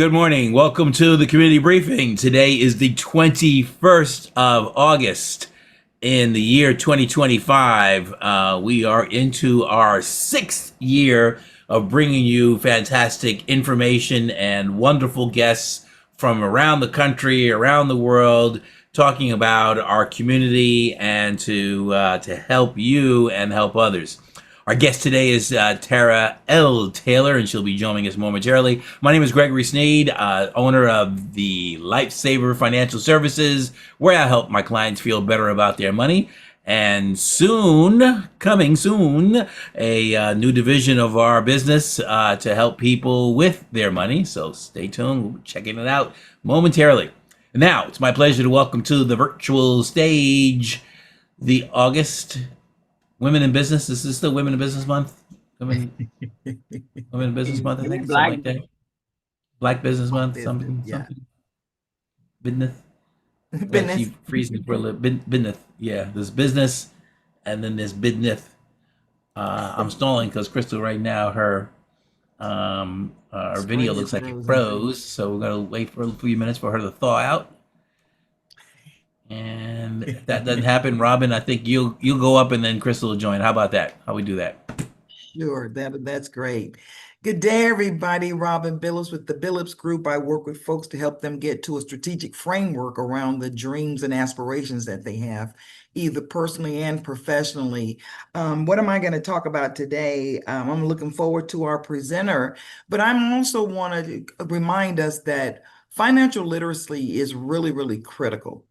Good morning. Welcome to the community briefing. Today is the 21st of August in the year 2025. We are into our sixth year of bringing you fantastic information and wonderful guests from around the country, around the world, talking about our community and to help you and help others. Our guest today is Tara L. Taylor, and she'll be joining us momentarily. My name is Gregory Sneed, owner of the Lifesaver Financial Services, where I help my clients feel better about their money. And soon, coming soon, a new division of our business to help people with their money. So stay tuned. We'll be checking it out momentarily. And now, it's my pleasure to welcome to the virtual stage the August Women in Business. Is this the Women in Business Month? Women in Business Month, I think, something like that. Black Business Month, something. Business. Business. She frees me for a little business. Yeah, there's business, and then there's business. I'm stalling because Crystal right now her video looks like it froze, so we're gonna wait for a few minutes for her to thaw out. And if that doesn't happen, Robin, I think you'll go up and then Crystal will join. How about that? How we do that? Sure, that's great. Good day, everybody. Robin Billups with the Billups Group. I work with folks to help them get to a strategic framework around the dreams and aspirations that they have, either personally and professionally. What am I going to talk about today? I'm looking forward to our presenter, but I'm also want to remind us that financial literacy is really, really critical.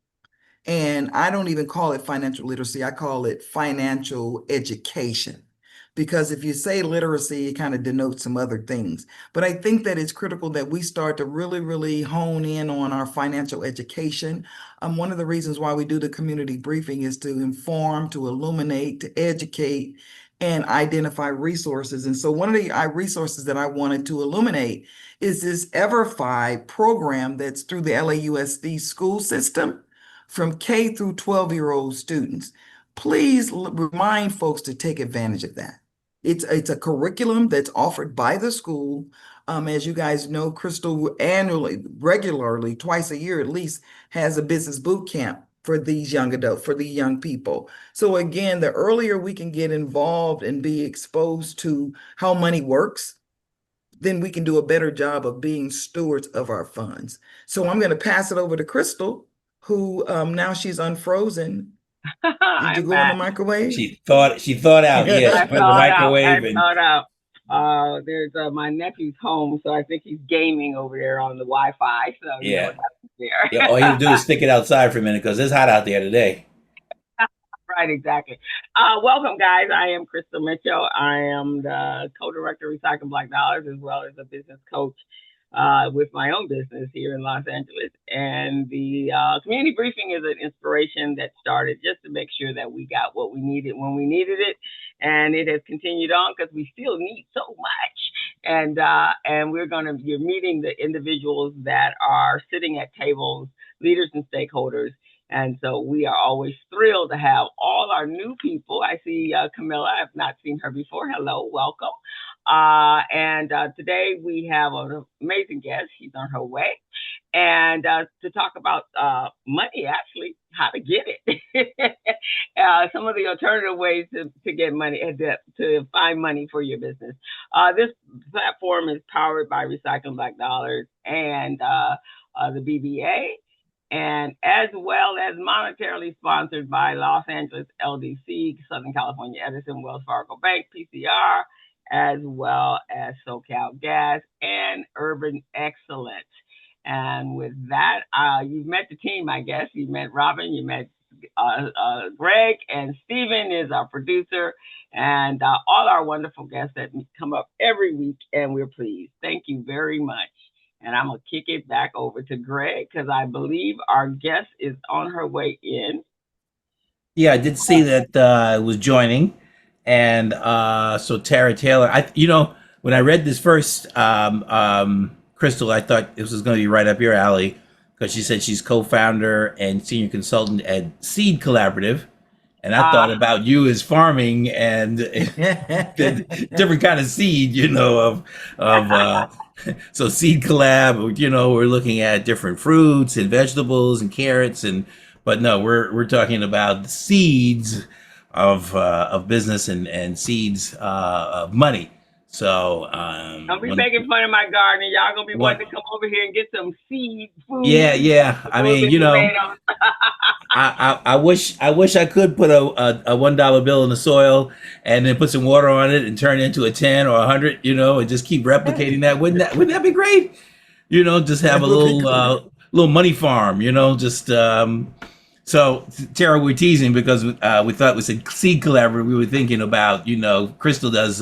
And I don't even call it financial literacy. I call it financial education. Because if you say literacy, it kind of denotes some other things. But I think that it's critical that we start to really, really hone in on our financial education. One of the reasons why we do the community briefing is to inform, to illuminate, to educate, and identify resources. And so one of the resources that I wanted to illuminate is this EverFi program that's through the LAUSD school system from K through 12-year-old students. Please remind folks to take advantage of that. It's a curriculum that's offered by the school. As you guys know, Crystal annually, regularly, twice a year at least, has a business boot camp for these young adults, for the young people. So again, the earlier we can get involved and be exposed to how money works, then we can do a better job of being stewards of our funds. So I'm going to pass it over to Crystal, who now she's unfrozen. Did you go in the microwave? She thought out. Yeah, she put in the microwave and thought out. There's my nephew's home, so I think he's gaming over there on the Wi-Fi. So you know what happens there. Yeah, all you do is stick it outside for a minute because it's hot out there today. Right, exactly. Welcome, guys. I am Crystal Mitchell. I am the co-director of Recycle Black Dollars, as well as a business coach with my own business here in Los Angeles. And the community briefing is an inspiration that started just to make sure that we got what we needed when we needed it. And it has continued on because we still need so much. And you're meeting the individuals that are sitting at tables, leaders and stakeholders. And so we are always thrilled to have all our new people. I see Camilla. I've not seen her before. Hello, welcome. Today we have an amazing guest. She's on her way. And to talk about money, actually, how to get it. Some of the alternative ways to get money, to find money for your business. This platform is powered by Recycling Black Dollars and the BBA, and as well as monetarily sponsored by Los Angeles LDC, Southern California Edison, Wells Fargo Bank, PCR, as well as SoCal Gas and Urban Excellence. And with that, you've met the team, I guess. You met Robin, you met Greg, and Stephen is our producer, and all our wonderful guests that come up every week, and we're pleased. Thank you very much. And I'm going to kick it back over to Greg because I believe our guest is on her way in. Yeah, I did see that was joining. And so Tara Taylor, when I read this first, Crystal, I thought this was going to be right up your alley because she said she's co-founder and senior consultant at Seed Collaborative. And I thought about you as farming and the different kind of seed, of So Seed Collab, we're looking at different fruits and vegetables and carrots but no, we're talking about the seeds of business and seeds of money. So Don't be making fun of my garden. Y'all gonna be what wanting to come over here and get some seed yeah, food, yeah. a I little mean, bit of tomatoes. I wish I could put a $1 bill in the soil and then put some water on it and turn it into a 10 or 100, and just keep replicating that. Wouldn't that be great? Just have That a would be little cool. little money farm, just so Tara, we're teasing because we thought it was a seed collaborative. We were thinking about, Crystal does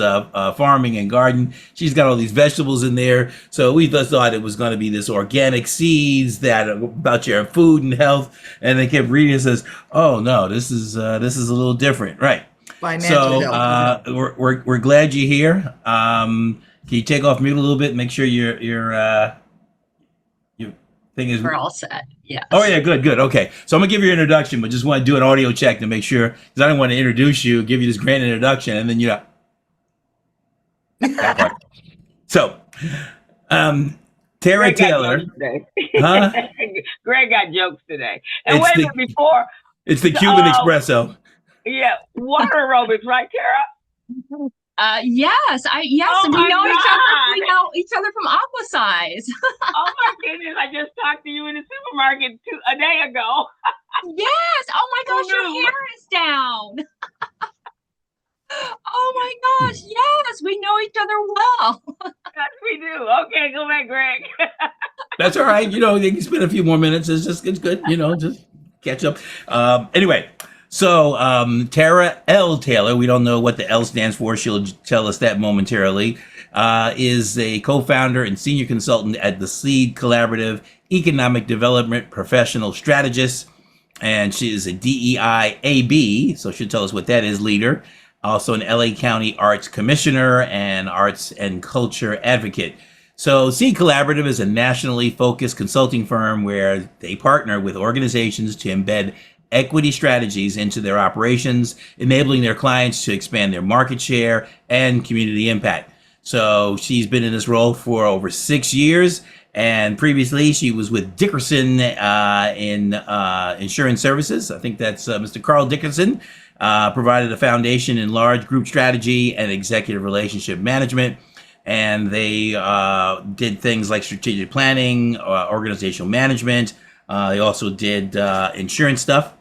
farming and garden. She's got all these vegetables in there, so we just thought it was going to be this organic seeds that are about your food and health. And they kept reading and says, "Oh no, this is a little different, right?" Financial So health. we're glad you're here. Can you take off mute a little bit? Make sure your thing is. We're all set. Oh Yes. yeah, good, good. Okay, so I'm gonna give you an introduction, but just want to do an audio check to make sure because I don't want to introduce you, give you this grand introduction, and then that part. So, um, Tara Greg got Taylor, jokes today. huh? Greg got jokes today. And It's wait a the minute before, it's the Cuban espresso. yeah, water aerobics, right, Tara? Yes, Oh we my know each other. We God. know each other from Aqua Size. Oh my goodness, I just talked to you in the supermarket a day ago. Yes. Oh my Who gosh, your knew? hair is down. Oh my gosh. Yes, we know each other well. Yes, we do. Okay, go back, Greg. That's all right. You can spend a few more minutes. It's good. Just catch up. Anyway, so Tara L. Taylor, we don't know what the L stands for. She'll tell us that momentarily. Is a co-founder and senior consultant at the Seed Collaborative Economic Development Professional Strategist, and she is a DEI AB, so she'll tell us what that is. Leader, also an LA County Arts Commissioner and Arts and Culture Advocate. So, Seed Collaborative is a nationally focused consulting firm where they partner with organizations to embed equity strategies into their operations, enabling their clients to expand their market share and community impact. So, she's been in this role for over 6 years. And previously, she was with Dickerson in insurance services. I think that's Mr. Carl Dickerson. Provided a foundation in large group strategy and executive relationship management, and they did things like strategic planning, organizational management. They also did insurance stuff.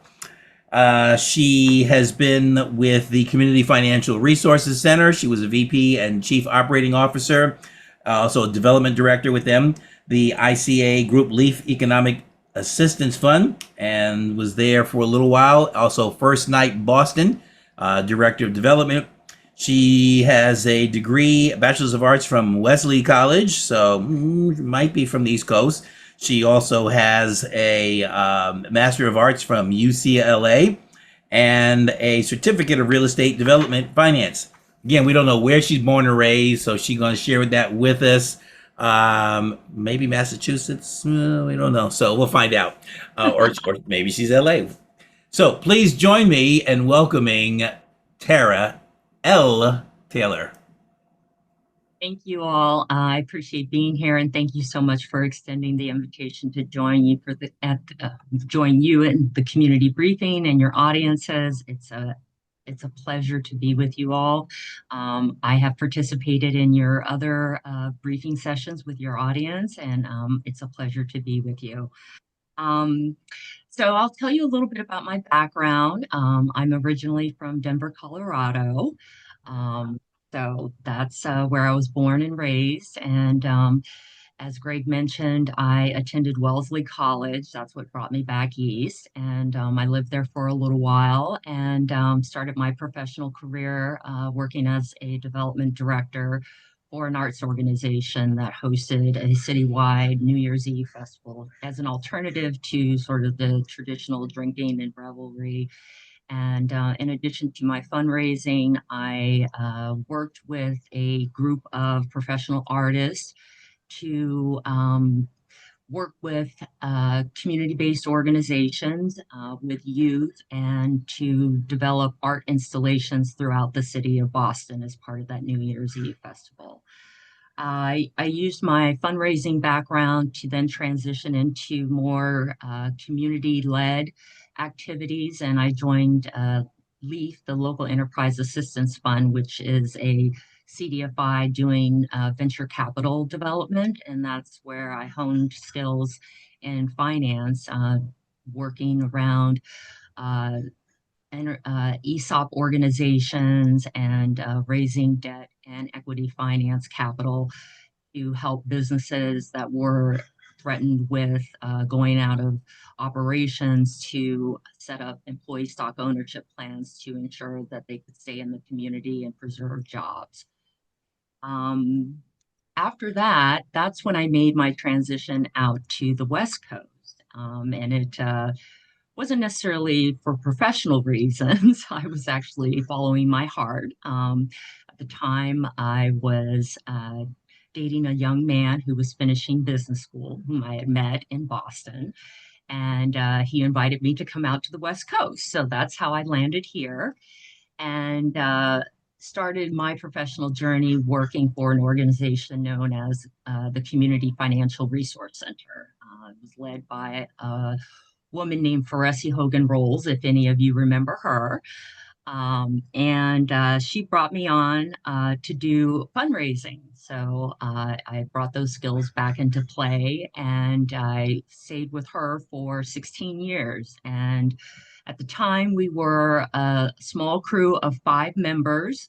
She has been with the Community Financial Resources Center. She was a VP and Chief Operating Officer, also a development director with them, the ICA Group Leaf Economic Assistance Fund, and was there for a little while. Also, First Night Boston, Director of Development. She has a degree, a Bachelor's of Arts from Wesley College, so might be from the East Coast. She also has a Master of Arts from UCLA and a Certificate of Real Estate Development Finance. Again, we don't know where she's born and raised, so she's going to share that with us. Maybe Massachusetts, we don't know, so we'll find out. Or maybe she's LA. So please join me in welcoming Tara L. Taylor. Thank you all. I appreciate being here, and thank you so much for extending the invitation to join you join you in the community briefing and your audiences. It's a pleasure to be with you all. I have participated in your other briefing sessions with your audience, and it's a pleasure to be with you. So I'll tell you a little bit about my background. I'm originally from Denver, Colorado. So that's where I was born and raised. And as Greg mentioned, I attended Wellesley College. That's what brought me back east. And I lived there for a little while and started my professional career working as a development director for an arts organization that hosted a citywide New Year's Eve festival as an alternative to sort of the traditional drinking and revelry. And in addition to my fundraising, I worked with a group of professional artists to work with community-based organizations with youth and to develop art installations throughout the city of Boston as part of that New Year's Eve festival. I used my fundraising background to then transition into more community-led activities, and I joined LEAF, the Local Enterprise Assistance Fund, which is a CDFI doing venture capital development, and that's where I honed skills in finance, working around uh, ESOP organizations and raising debt and equity finance capital to help businesses that were threatened with going out of operations to set up employee stock ownership plans to ensure that they could stay in the community and preserve jobs. Um, After that, that's when I made my transition out to the West Coast. And it wasn't necessarily for professional reasons. I was actually following my heart. At the time, I was dating a young man who was finishing business school, whom I had met in Boston. And he invited me to come out to the West Coast. So that's how I landed here and started my professional journey working for an organization known as the Community Financial Resource Center. It was led by woman named Pharessi Hogan Rolls, if any of you remember her. And she brought me on to do fundraising. So I brought those skills back into play and I stayed with her for 16 years. And at the time, we were a small crew of 5 members.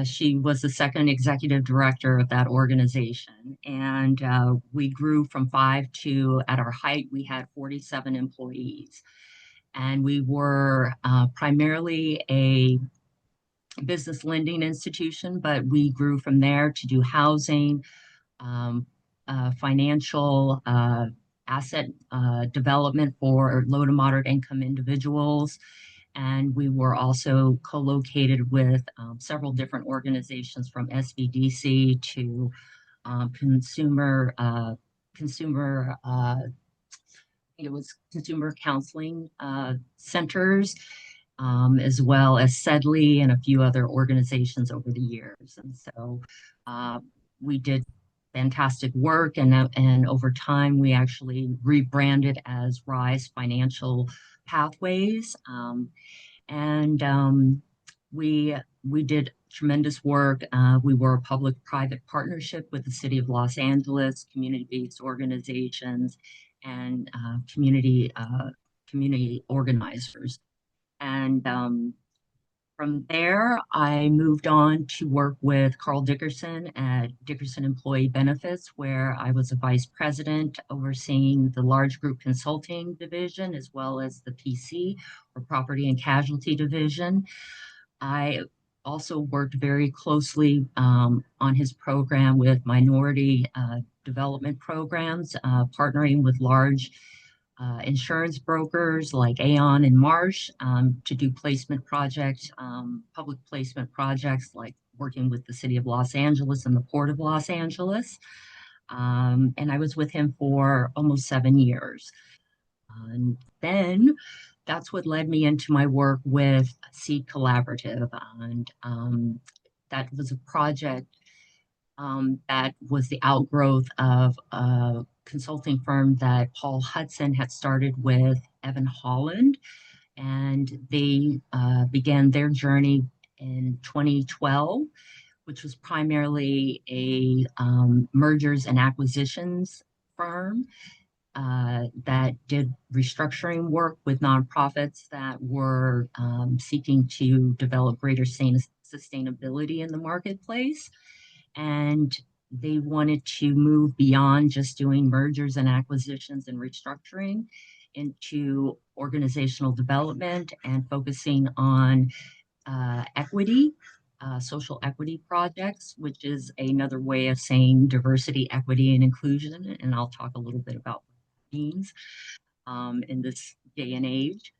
She was the second executive director of that organization. And we grew from 5 to, at our height, we had 47 employees. And we were primarily a business lending institution, but we grew from there to do housing, um, financial asset development for low to moderate income individuals. And we were also co-located with several different organizations from SBDC to consumer it was consumer counseling centers, as well as Sedley and a few other organizations over the years. And so we did fantastic work, and over time we actually rebranded as Rise Financial Pathways, and we did tremendous work. We were a public-private partnership with the City of Los Angeles, community-based organizations, and community organizers. And from there, I moved on to work with Carl Dickerson at Dickerson Employee Benefits, where I was a vice president overseeing the large group consulting division, as well as the PC, or property and casualty division. I also worked very closely on his program with minority development programs, partnering with large insurance brokers like Aon and Marsh to do placement projects, public placement projects, like working with the City of Los Angeles and the Port of Los Angeles. And I was with him for almost 7 years. And then that's what led me into my work with Seed Collaborative. And that was a project that was the outgrowth of a consulting firm that Paul Hudson had started with Evan Holland. And they began their journey in 2012, which was primarily a mergers and acquisitions firm that did restructuring work with nonprofits that were seeking to develop greater sustainability in the marketplace. And they wanted to move beyond just doing mergers and acquisitions and restructuring into organizational development and focusing on equity, social equity projects, which is another way of saying diversity, equity, and inclusion. And I'll talk a little bit about what that means in this day and age.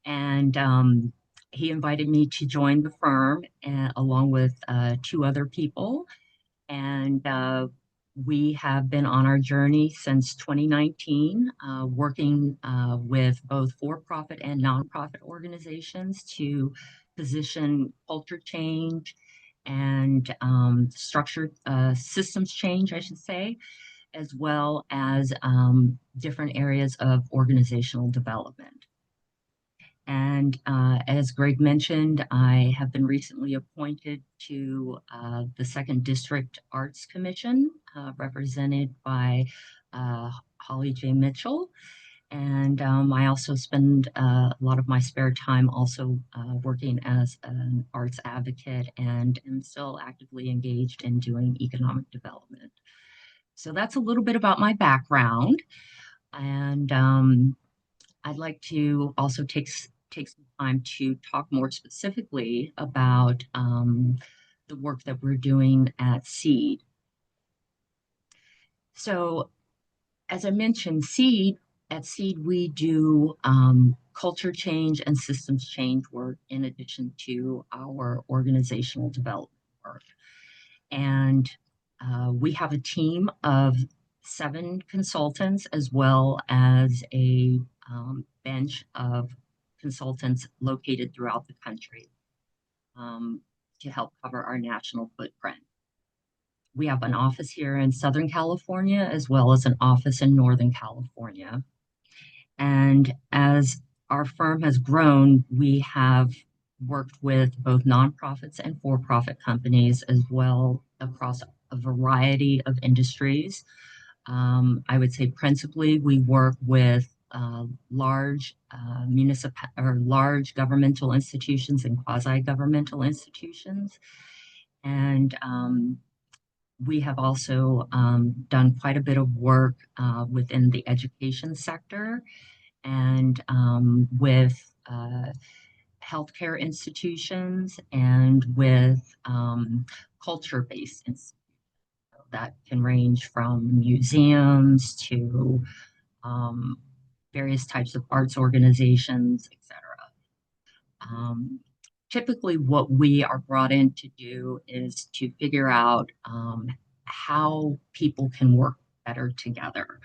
And he invited me to join the firm along with 2 other people. And we have been on our journey since 2019, working with both for-profit and nonprofit organizations to position culture change and structured systems change, I should say, as well as different areas of organizational development. And as Greg mentioned, I have been recently appointed to the Second District Arts Commission, represented by Holly J. Mitchell. And I also spend a lot of my spare time also working as an arts advocate, and am still actively engaged in doing economic development. So that's a little bit about my background. And I'd like to also take some time to talk more specifically about the work that we're doing at SEED. So, as I mentioned, at SEED, we do culture change and systems change work in addition to our organizational development work. And we have a team of 7 consultants, as well as a bench of consultants located throughout the country to help cover our national footprint. We have an office here in Southern California, as well as an office in Northern California. And as our firm has grown, we have worked with both nonprofits and for-profit companies, as well across a variety of industries. I would say principally we work with large large governmental institutions and quasi-governmental institutions. And we have also done quite a bit of work within the education sector and with healthcare institutions and with culture-based institutions. That can range from museums to various types of arts organizations, etc. Typically, what we are brought in to do is to figure out how people can work better together.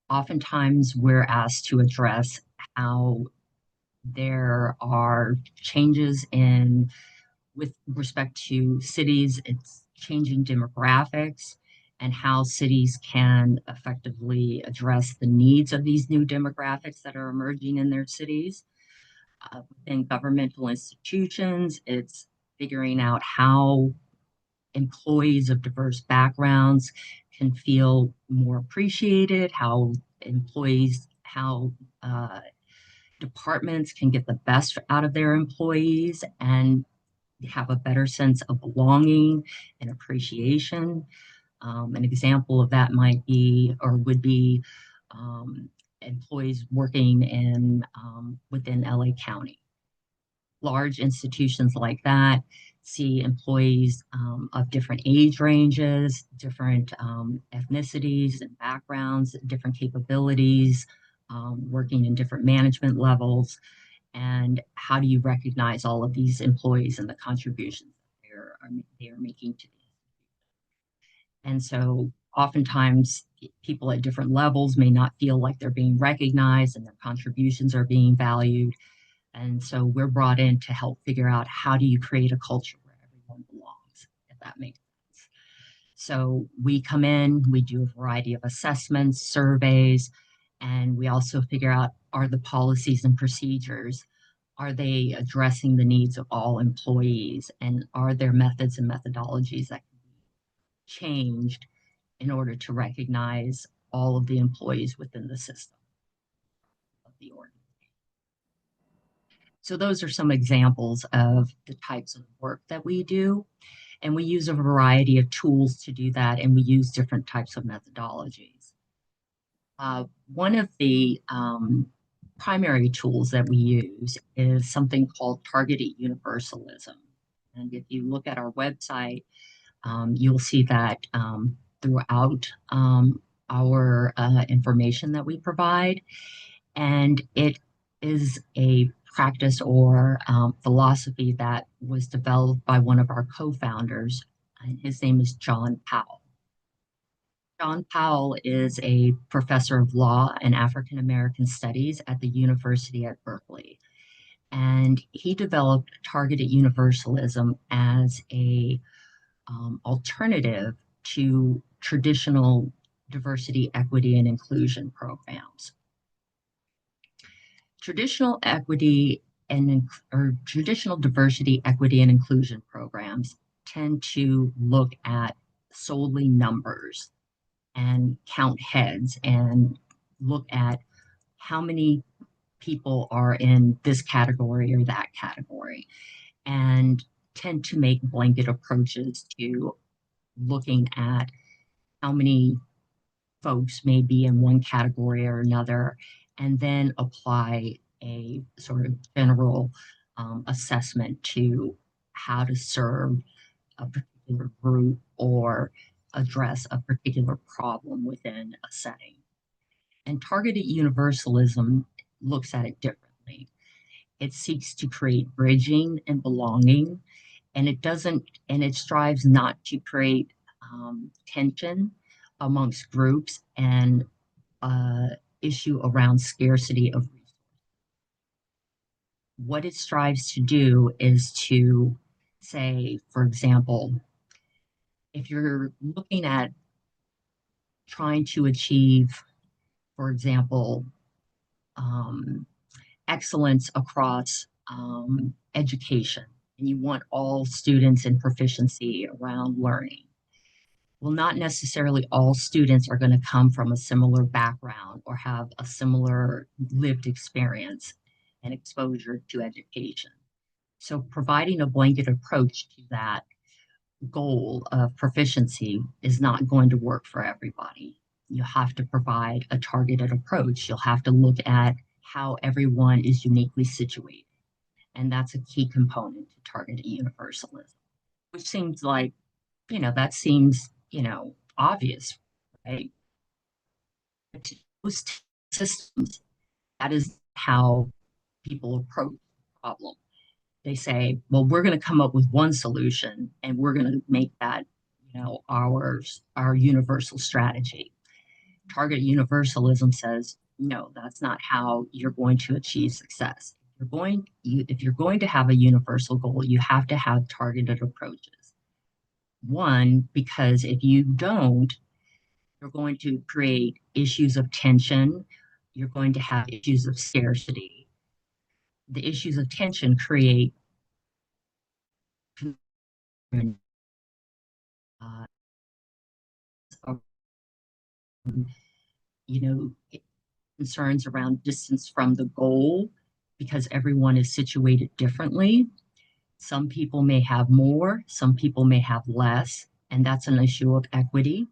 Oftentimes, we're asked to address how there are changes with respect to cities, it's changing demographics, and how cities can effectively address the needs of these new demographics that are emerging in their cities. Within governmental institutions, it's figuring out how employees of diverse backgrounds can feel more appreciated, how departments can get the best out of their employees and have a better sense of belonging and appreciation. An example of that might be or would be employees working within LA County. Large institutions like that see employees of different age ranges, different ethnicities and backgrounds, different capabilities, working in different management levels. And how do you recognize all of these employees and the contributions that they are making to these? And so oftentimes people at different levels may not feel like they're being recognized and their contributions are being valued. And so we're brought in to help figure out how do you create a culture where everyone belongs, if that makes sense. So we come in, we do a variety of assessments, surveys, and we also figure out, are the policies and procedures, are they addressing the needs of all employees? And are there methods and methodologies that can be changed in order to recognize all of the employees within the system of the organization? So those are some examples of the types of work that we do. And we use a variety of tools to do that, and we use different types of methodologies. One of the primary tools that we use is something called targeted universalism. And if you look at our website, you'll see that throughout our information that we provide. And it is a practice or philosophy that was developed by one of our co-founders, and his name is John Powell. John Powell is a professor of law and African American studies at the University at Berkeley. And he developed targeted universalism as a alternative to traditional diversity, equity, and inclusion programs. Traditional equity or traditional diversity, equity, and inclusion programs tend to look at solely numbers and count heads and look at how many people are in this category or that category, and tend to make blanket approaches to looking at how many folks may be in one category or another, and then apply a sort of general assessment to how to serve a particular group or address a particular problem within a setting. And targeted universalism looks at it differently. It seeks to create bridging and belonging, and it strives not to create tension amongst groups and issue around scarcity of resources. What it strives to do is to say, for example, if you're looking at trying to achieve, for example, excellence across education, and you want all students in proficiency around learning. Well, not necessarily all students are going to come from a similar background or have a similar lived experience and exposure to education. So providing a blanket approach to that goal of proficiency is not going to work for everybody. You have to provide a targeted approach. You'll have to look at how everyone is uniquely situated. And that's a key component to targeted universalism, which seems like, that seems, obvious, right? But to most systems, that is how people approach the problem. They say, well, we're going to come up with one solution and we're going to make that, our universal strategy. Target universalism says, no, that's not how you're going to achieve success. If you're going to have a universal goal, you have to have targeted approaches. One, because if you don't, you're going to create issues of tension. You're going to have issues of scarcity. The issues of tension create concerns around distance from the goal because everyone is situated differently. Some people may have more, some people may have less, and that's an issue of equity.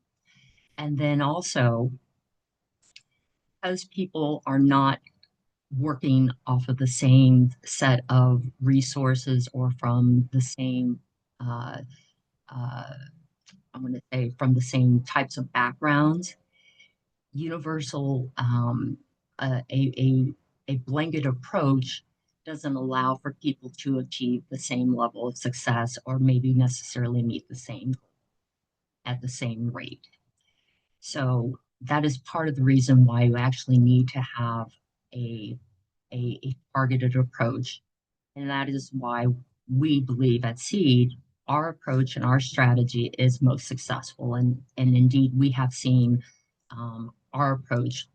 And then also, because people are not working off of the same set of resources or from the same, I'm going to say, from the same types of backgrounds, a blanket approach doesn't allow for people to achieve the same level of success or maybe necessarily meet the same goal at the same rate. So that is part of the reason why you actually need to have a targeted approach. And that is why we believe at SEED, our approach and our strategy is most successful. And indeed, we have seen our approach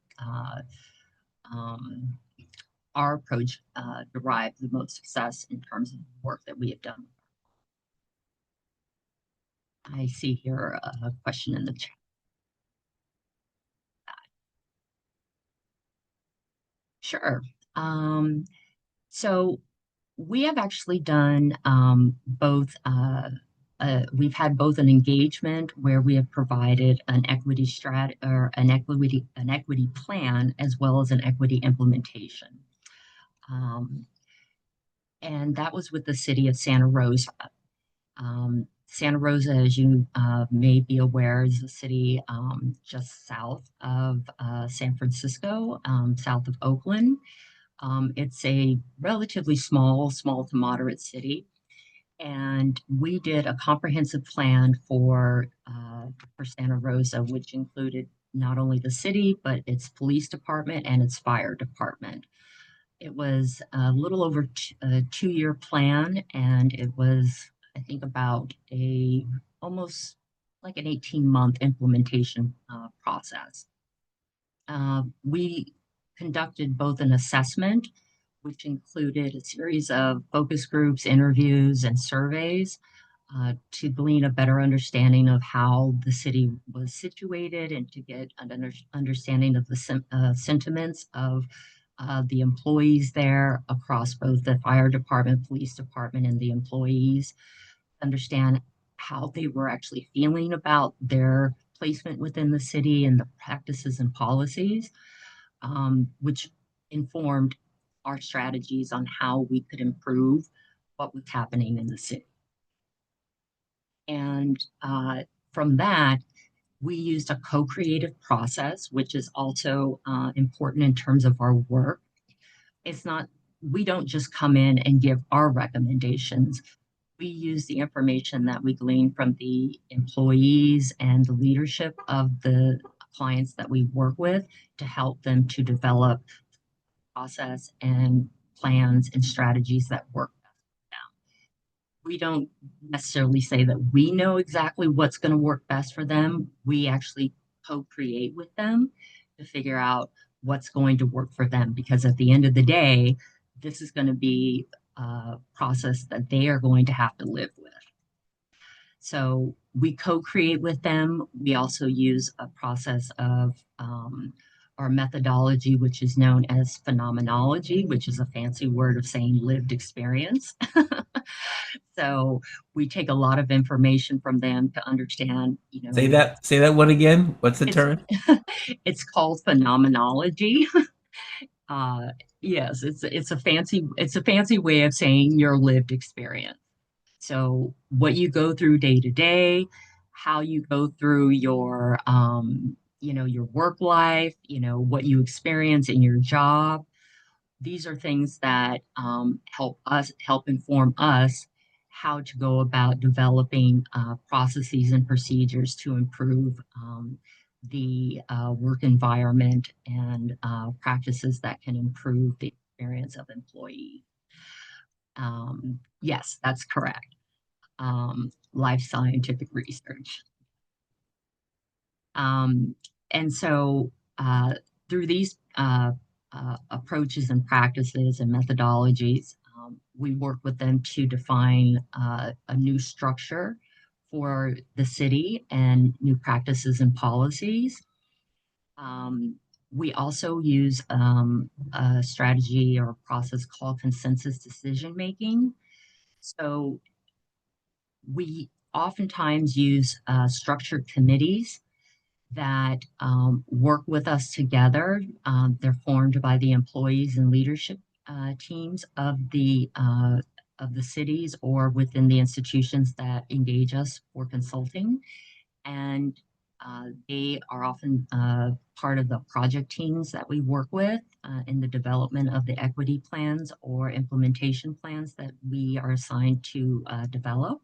derive the most success in terms of the work that we have done. I see here a question in the chat. Sure. So we have actually done both. We've had both an engagement where we have provided an equity an equity plan as well as an equity implementation. And that was with the city of Santa Rosa. Santa Rosa, as you may be aware, is a city just south of San Francisco, south of Oakland. It's a relatively small to moderate city. And we did a comprehensive plan for Santa Rosa, which included not only the city, but its police department and its fire department. It was a little over a 2-year plan, and it was, I think, about almost like an 18-month implementation process. We conducted both an assessment, which included a series of focus groups, interviews, and surveys to glean a better understanding of how the city was situated and to get an understanding of the sentiments of the employees there across both the fire department, police department, and the employees, understand how they were actually feeling about their placement within the city and the practices and policies, which informed our strategies on how we could improve what was happening in the city. And from that, we used a co-creative process, which is also important in terms of our work. We don't just come in and give our recommendations. We use the information that we glean from the employees and the leadership of the clients that we work with to help them to develop process and plans and strategies that work best for them. We don't necessarily say that we know exactly what's going to work best for them. We actually co-create with them to figure out what's going to work for them, because at the end of the day, this is going to be a process that they are going to have to live with. So we co-create with them. We also use a process of our methodology, which is known as phenomenology, which is a fancy word of saying lived experience. So we take a lot of information from them to understand, Say that one again. What's the it's term? it's called phenomenology. Yes, it's a fancy way of saying your lived experience. So what you go through day to day, how you go through your your work life, what you experience in your job. These are things that help inform us how to go about developing processes and procedures to improve the work environment and practices that can improve the experience of employees. Yes, that's correct. Life scientific research. And so through these approaches and practices and methodologies, we work with them to define a new structure for the city and new practices and policies. We also use a strategy or a process called consensus decision making. So we oftentimes use structured committees that work with us together. They're formed by the employees and leadership teams of the cities or within the institutions that engage us for consulting. And they are often part of the project teams that we work with in the development of the equity plans or implementation plans that we are assigned to develop.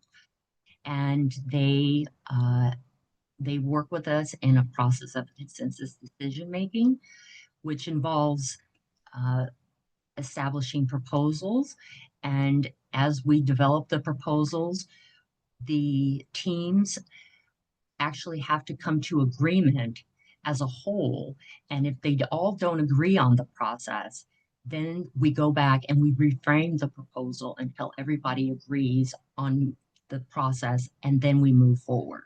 And they work with us in a process of consensus decision making, which involves establishing proposals. And as we develop the proposals, the teams actually have to come to agreement as a whole. And if they all don't agree on the process, then we go back and we reframe the proposal until everybody agrees on the process, and then we move forward.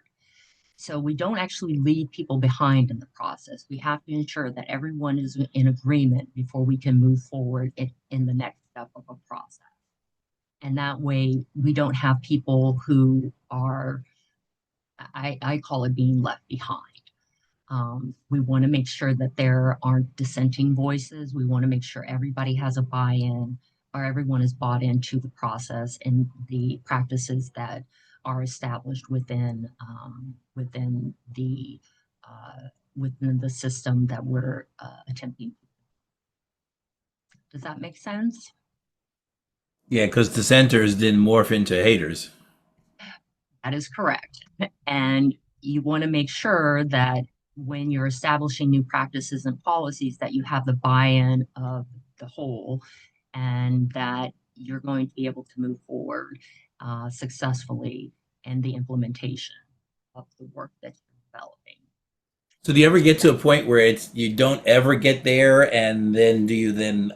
So we don't actually leave people behind in the process. We have to ensure that everyone is in agreement before we can move forward in the next step of a process. And that way we don't have people who are, I call it being left behind. We want to make sure that there aren't dissenting voices. We want to make sure everybody has a buy-in, or everyone is bought into the process and the practices that are established within the system that we're attempting. Does that make sense? Yeah, because dissenters didn't morph into haters. That is correct. And you want to make sure that when you're establishing new practices and policies that you have the buy-in of the whole, and that you're going to be able to move forward successfully in the implementation of the work that you're developing. So do you ever get to a point where it's you don't ever get there, and then do you then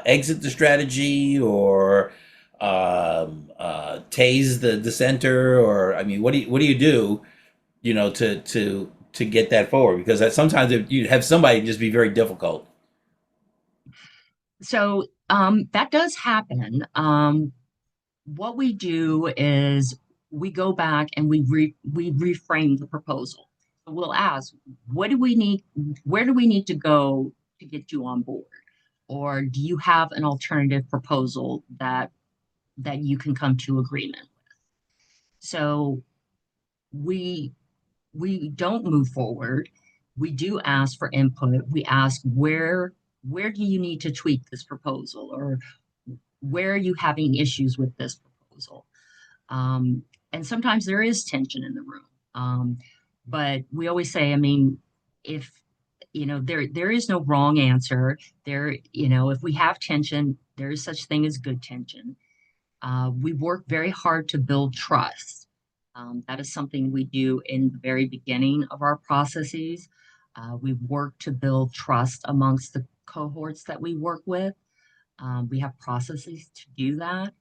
exit the strategy or tase the dissenter, or I mean, what do you do, to get that forward? Because that sometimes you have somebody just be very difficult. So that does happen. What we do is we go back and we reframe the proposal. So we'll ask, what do we need? Where do we need to go to get you on board? Or do you have an alternative proposal that you can come to agreement with? So we don't move forward. We do ask for input. We ask where do you need to tweak this proposal, or where are you having issues with this proposal? And sometimes there is tension in the room. But we always say, I mean, if there is no wrong answer. If we have tension, there is such thing as good tension. We work very hard to build trust. That is something we do in the very beginning of our processes. We work to build trust amongst the cohorts that we work with. We have processes to do that.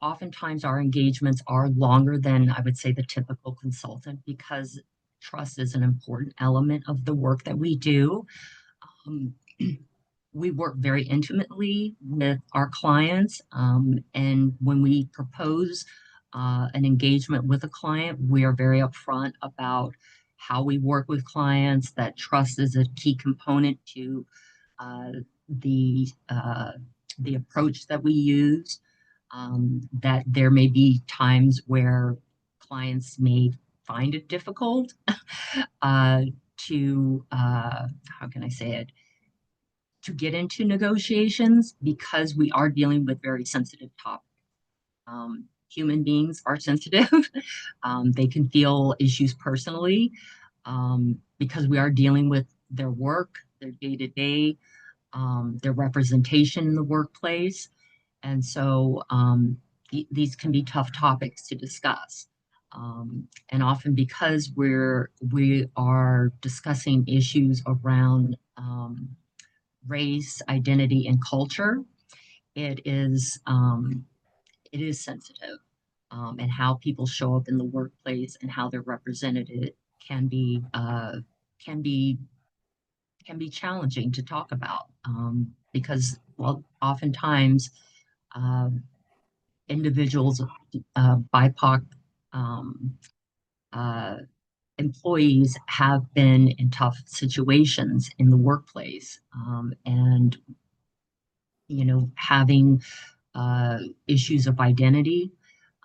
Oftentimes our engagements are longer than, I would say, the typical consultant, because trust is an important element of the work that we do. We work very intimately with our clients, and when we propose an engagement with a client, we are very upfront about how we work with clients, that trust is a key component to the approach that we use, that there may be times where clients may find it difficult to, how can I say it, to get into negotiations, because we are dealing with very sensitive topics. Human beings are sensitive. They can feel issues personally, because we are dealing with their work, their day-to-day, their representation in the workplace. And so these can be tough topics to discuss. And often because we are discussing issues around race, identity, and culture, it is sensitive. And how people show up in the workplace and how they're represented can be challenging to talk about, because, well, oftentimes individuals, BIPOC employees have been in tough situations in the workplace, and having issues of identity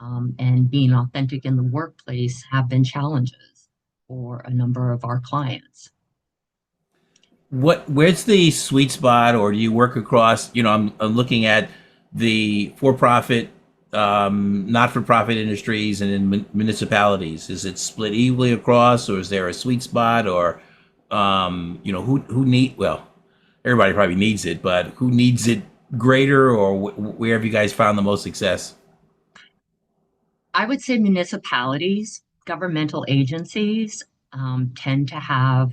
and being authentic in the workplace have been challenges for a number of our clients. Where's the sweet spot, or do you work across? I'm looking at the for-profit, not-for-profit industries and in municipalities. Is it split evenly across, or is there a sweet spot, or well, everybody probably needs it, but who needs it greater, or where have you guys found the most success? I would say municipalities, governmental agencies tend to have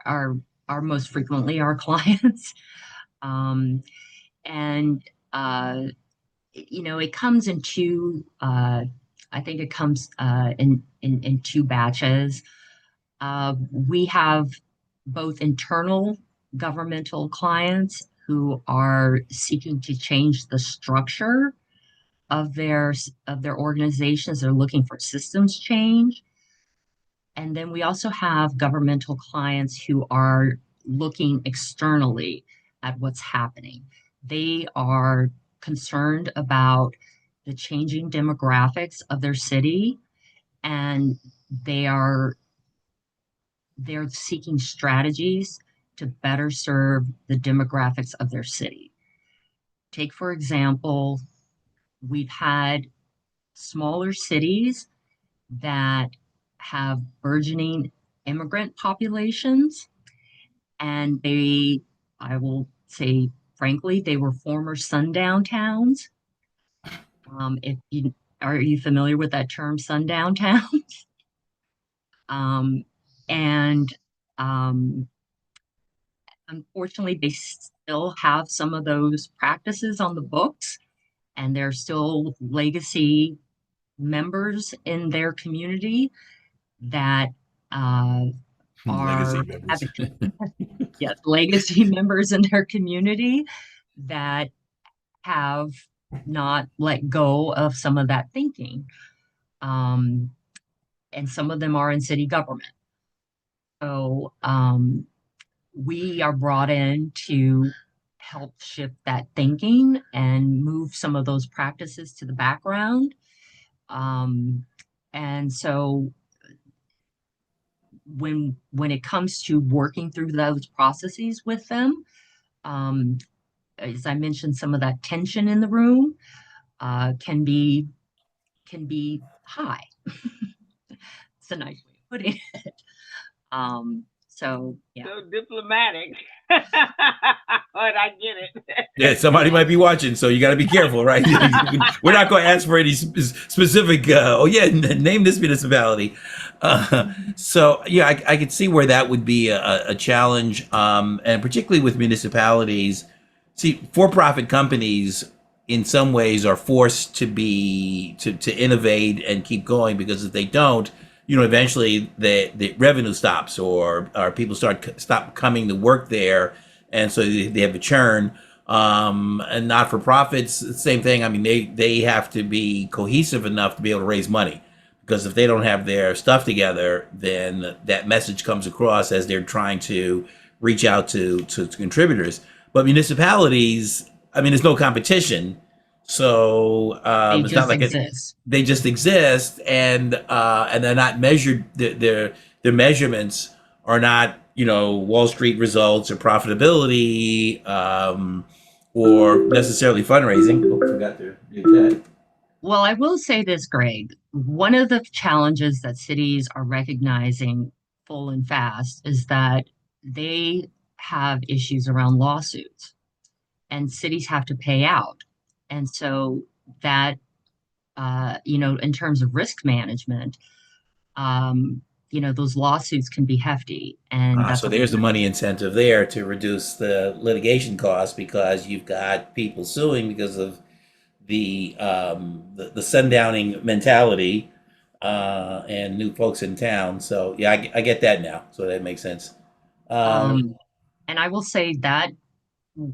are most frequently our clients. And it comes in two, I think it comes in two batches. We have both internal governmental clients who are seeking to change the structure of their organizations. They're looking for systems change. And then we also have governmental clients who are looking externally at what's happening. They are concerned about the changing demographics of their city, and they're seeking strategies to better serve the demographics of their city. Take, for example, we've had smaller cities that have burgeoning immigrant populations, and I will say, frankly, they were former sundown towns. If you are you familiar with that term, sundown towns? And unfortunately, they still have some of those practices on the books, and they're still legacy members in their community that Legacy are members. yes, legacy members in their community that have not let go of some of that thinking. And some of them are in city government. So we are brought in to help shift that thinking and move some of those practices to the background. And so when it comes to working through those processes with them, as I mentioned, some of that tension in the room can be high. It's a nice way of putting it. So yeah. So diplomatic, but I get it. Yeah, somebody might be watching, so you got to be careful, right? We're not going to ask for any specific. Oh yeah, name this municipality. So yeah, I could see where that would be a challenge, and particularly with municipalities. See, for-profit companies in some ways are forced to be to innovate and keep going, because if they don't, eventually the revenue stops, or people stop coming to work there, and so they have a churn. And not for profits, same thing. I mean, they have to be cohesive enough to be able to raise money, because if they don't have their stuff together, then that message comes across as they're trying to reach out to contributors. But municipalities, I mean, there's no competition. So They it's not just like exist. they just exist, and they're not measured. Their measurements are not, Wall Street results or profitability, or necessarily fundraising. Oh, I forgot to mute that. Well, I will say this, Greg. One of the challenges that cities are recognizing full and fast is that they have issues around lawsuits, and cities have to pay out. And so that, in terms of risk management, those lawsuits can be hefty. And that's So there's the money incentive there to reduce the litigation costs, because you've got people suing because of the sundowning mentality, and new folks in town. So yeah, I get that now. So that makes sense. And I will say that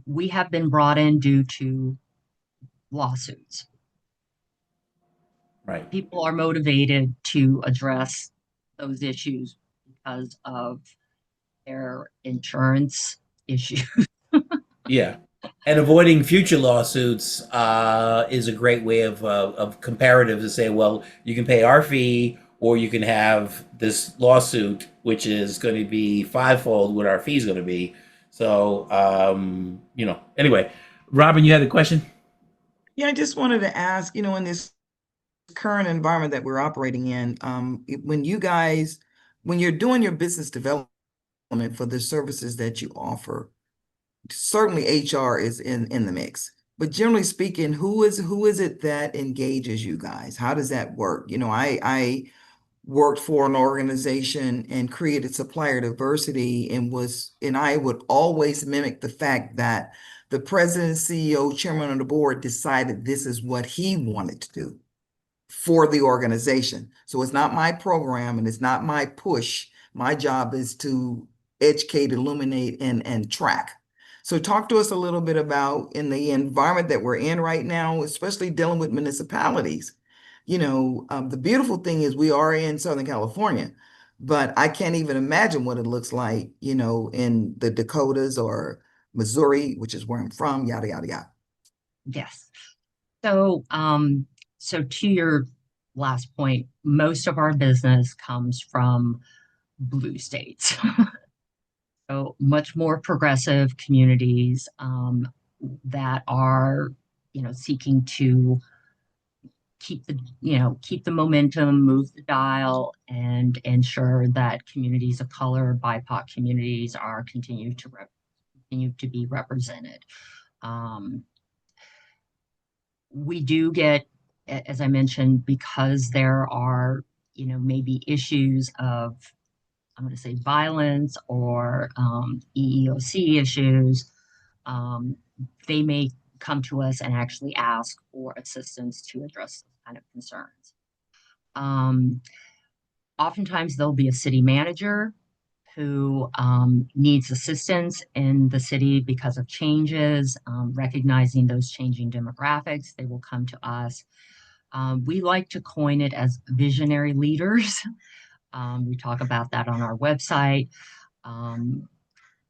we have been brought in due to lawsuits. Right. People are motivated to address those issues because of their insurance issues. Yeah. And avoiding future lawsuits is a great way of comparative to say, well, you can pay our fee, or you can have this lawsuit, which is going to be fivefold what our fee is going to be. So, anyway, Robin, you had a question? Yeah, I just wanted to ask, in this current environment that we're operating in, when you're doing your business development for the services that you offer, certainly HR is in the mix. But generally speaking, who is it that engages you guys? How does that work? I worked for an organization and created supplier diversity, and I would always mimic the fact that the president, CEO, chairman of the board decided this is what he wanted to do for the organization. So it's not my program and it's not my push. My job is to educate, illuminate, and track. So talk to us a little bit about, in the environment that we're in right now, especially dealing with municipalities. The beautiful thing is we are in Southern California, but I can't even imagine what it looks like, in the Dakotas or Missouri, which is where I'm from, yada, yada, yada. Yes. So, so to your last point, most of our business comes from blue states. So much more progressive communities that are, seeking to keep the momentum, move the dial, and ensure that communities of color, BIPOC communities, are continue to be represented. Um, we do get, as I mentioned, because there are, maybe issues of, I'm going to say violence or EEOC issues, um, they may come to us and actually ask for assistance to address those kind of concerns. Um, Oftentimes there'll be a city manager who needs assistance in the city because of changes, recognizing those changing demographics. They will come to us. We like to coin it as visionary leaders. We talk about that on our website. Um,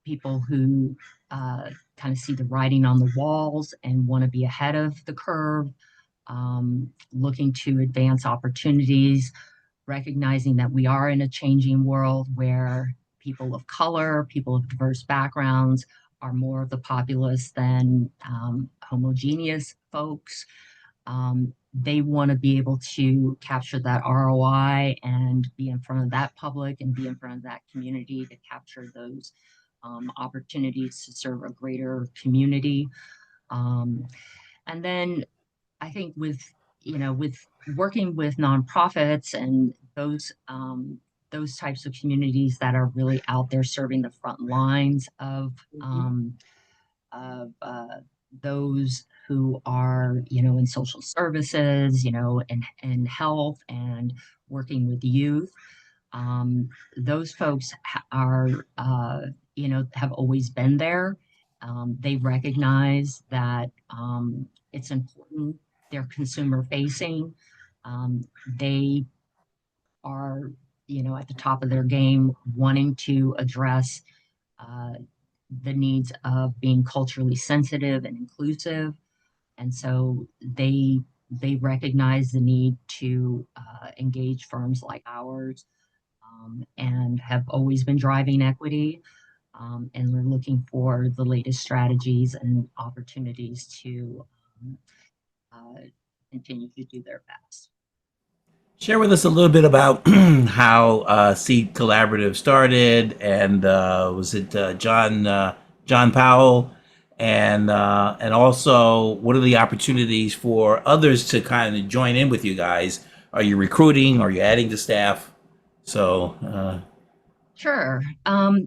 People who kind of see the writing on the walls and want to be ahead of the curve, looking to advance opportunities, recognizing that we are in a changing world where people of color, people of diverse backgrounds are more of the populace than homogeneous folks. They want to be able to capture that ROI and be in front of that public and be in front of that community to capture those opportunities to serve a greater community. And then I think with working with nonprofits and those types of communities that are really out there serving the front lines of those who are, in social services, and health and working with youth. Those folks are, have always been there. They recognize that it's important. They're consumer facing. They are, at the top of their game, wanting to address uh, the needs of being culturally sensitive and inclusive. And so they recognize the need to engage firms like ours, and have always been driving equity. And we're looking for the latest strategies and opportunities to um, uh, continue to do their best. Share with us a little bit about how Seed Collaborative started, and was it John Powell, and also what are the opportunities for others to kind of join in with you guys? Are you recruiting? Are you adding to staff? So Sure.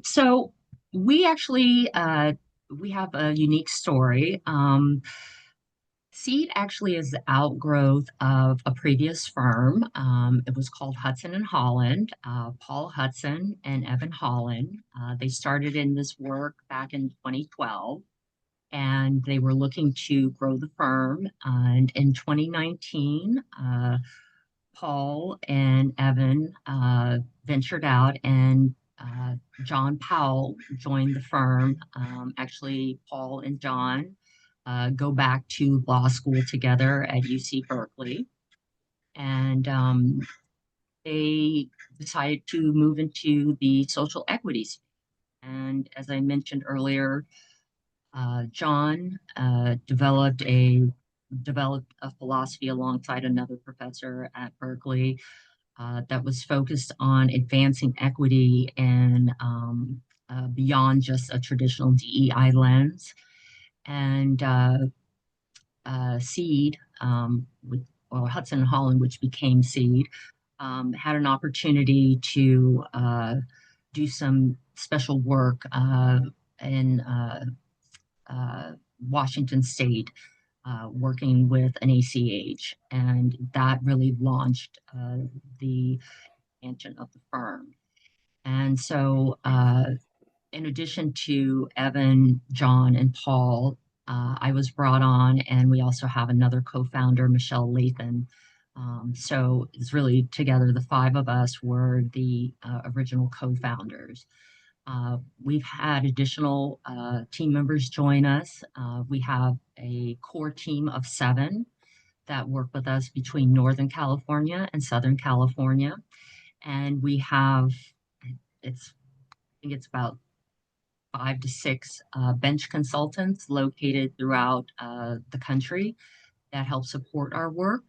So we actually we have a unique story. Seed actually is the outgrowth of a previous firm. It was called Hudson and Holland. Paul Hudson and Evan Holland. They started in this work back in 2012, and they were looking to grow the firm. And in 2019, Paul and Evan ventured out, and John Powell joined the firm. Actually, Paul and John go back to law school together at UC Berkeley, and they decided to move into the social equities. And as I mentioned earlier, John developed a philosophy alongside another professor at Berkeley that was focused on advancing equity and beyond just a traditional DEI lens. And Seed, Hudson and Holland, which became Seed, had an opportunity to do some special work in Washington State, working with an ACH, and that really launched the expansion of the firm. And so, in addition to Evan, John, and Paul, I was brought on, and we also have another co-founder, Michelle Lathan. So it's really together, the five of us were the original co-founders. We've had additional team members join us. We have a core team of 7 that work with us between Northern California and Southern California. And we have, I think it's about 5 to 6 bench consultants located throughout the country that help support our work.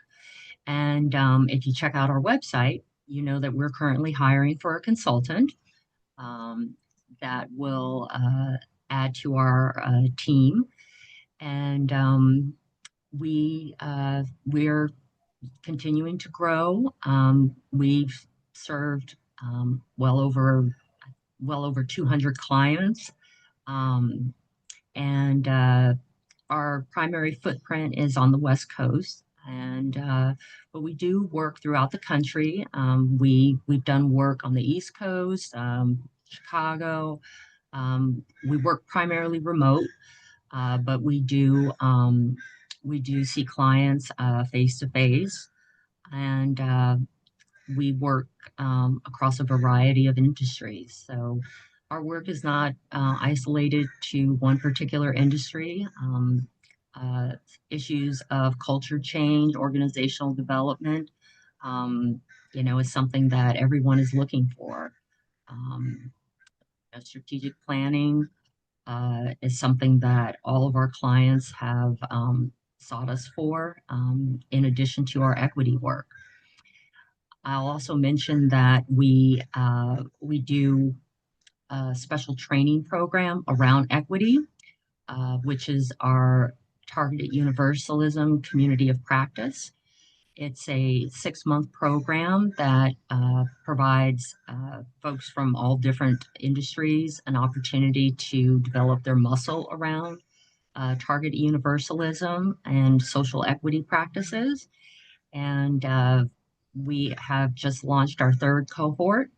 And if you check out our website, you know that we're currently hiring for a consultant that will add to our team. And we're continuing to grow. We've served well over 200 clients, um, and our primary footprint is on the West Coast. And but we do work throughout the country. We've done work on the East Coast, Chicago. We work primarily remote, but we do see clients face to face, and we work across a variety of industries. So our work is not isolated to one particular industry. Uh, Issues of culture change, organizational development, um, is something that everyone is looking for. Um, Strategic planning is something that all of our clients have sought us for, in addition to our equity work. I'll also mention that we do a special training program around equity, which is our Targeted Universalism Community of Practice. It's a 6-month program that provides folks from all different industries an opportunity to develop their muscle around target universalism and social equity practices. And we have just launched our 3rd cohort.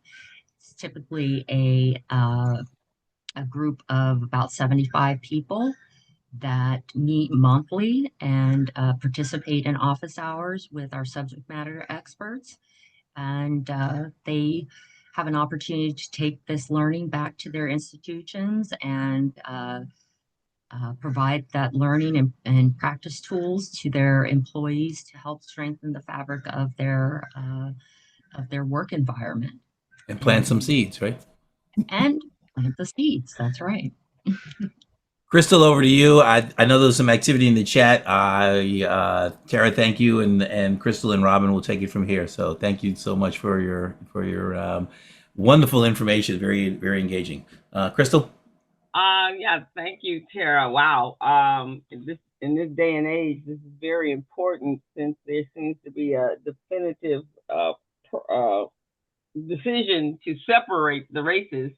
It's typically a group of about 75 people that meet monthly and participate in office hours with our subject matter experts. And they have an opportunity to take this learning back to their institutions and provide that learning and practice tools to their employees to help strengthen the fabric of their work environment. And plant some seeds, right? And plant the seeds. That's right. Crystal, over to you. I know there's some activity in the chat. Tara, thank you, and Crystal and Robin will take it from here. So thank you so much for your wonderful information. Very very engaging. Crystal. Yeah, thank you, Tara. Wow. In this day and age, this is very important since there seems to be a definitive decision to separate the races.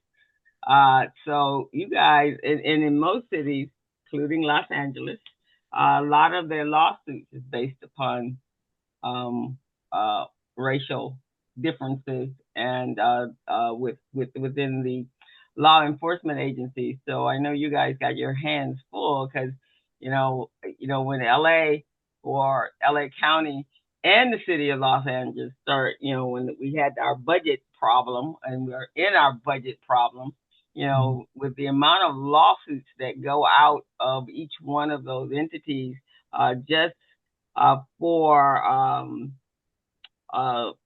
So you guys, and in most cities, including Los Angeles, a lot of their lawsuits is based upon racial differences and within the law enforcement agencies. So I know you guys got your hands full because when LA or LA County and the city of Los Angeles start, when we had our budget problem and we're in our budget problem, with the amount of lawsuits that go out of each one of those entities, just for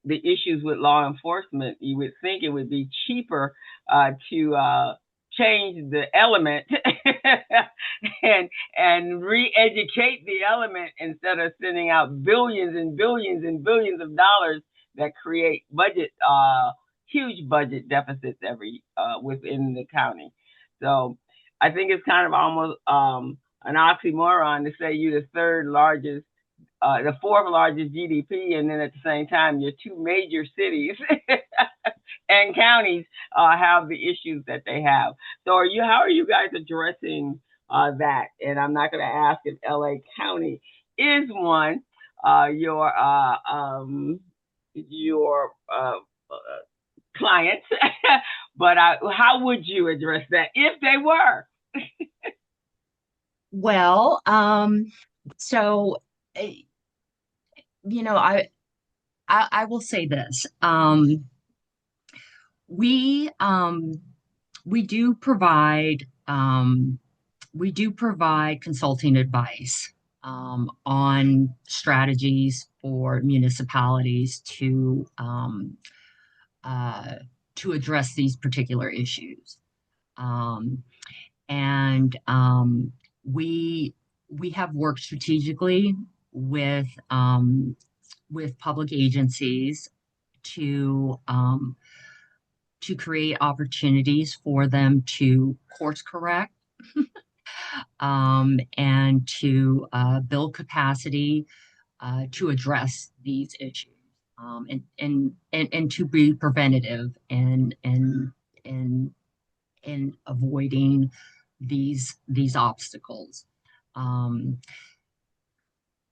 the issues with law enforcement, you would think it would be cheaper to change the element and re-educate the element instead of sending out billions and billions and billions of dollars that create huge budget deficits within the county. So I think it's kind of almost an oxymoron to say you're the 4th largest GDP, and then at the same time, your 2 major cities and counties have the issues that they have. So how are you guys addressing that? And I'm not going to ask if LA County is one, your clients, but how would you address that if they were? Well, so I will say this. We do provide consulting advice on strategies for municipalities to address these particular issues. We have worked strategically with public agencies to create opportunities for them to course correct and to build capacity to address these issues, and to be preventative and avoiding these obstacles.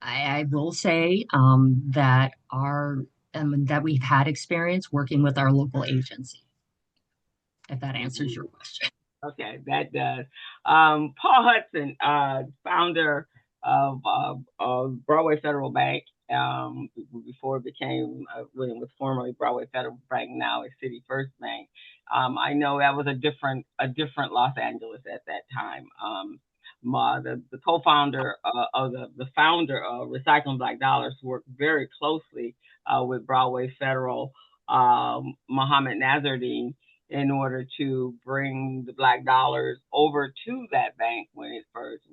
I will say that we've had experience working with our local agency, if that answers your question. Okay, that does. Paul Hudson, founder of Broadway Federal Bank, before it became, when it was formerly Broadway Federal Bank, now it's City First Bank. I know that was a different Los Angeles at that time. The co-founder the founder of Recycling Black Dollars worked very closely with Broadway Federal, Mohammed Nazardine, in order to bring the Black dollars over to that bank when it first.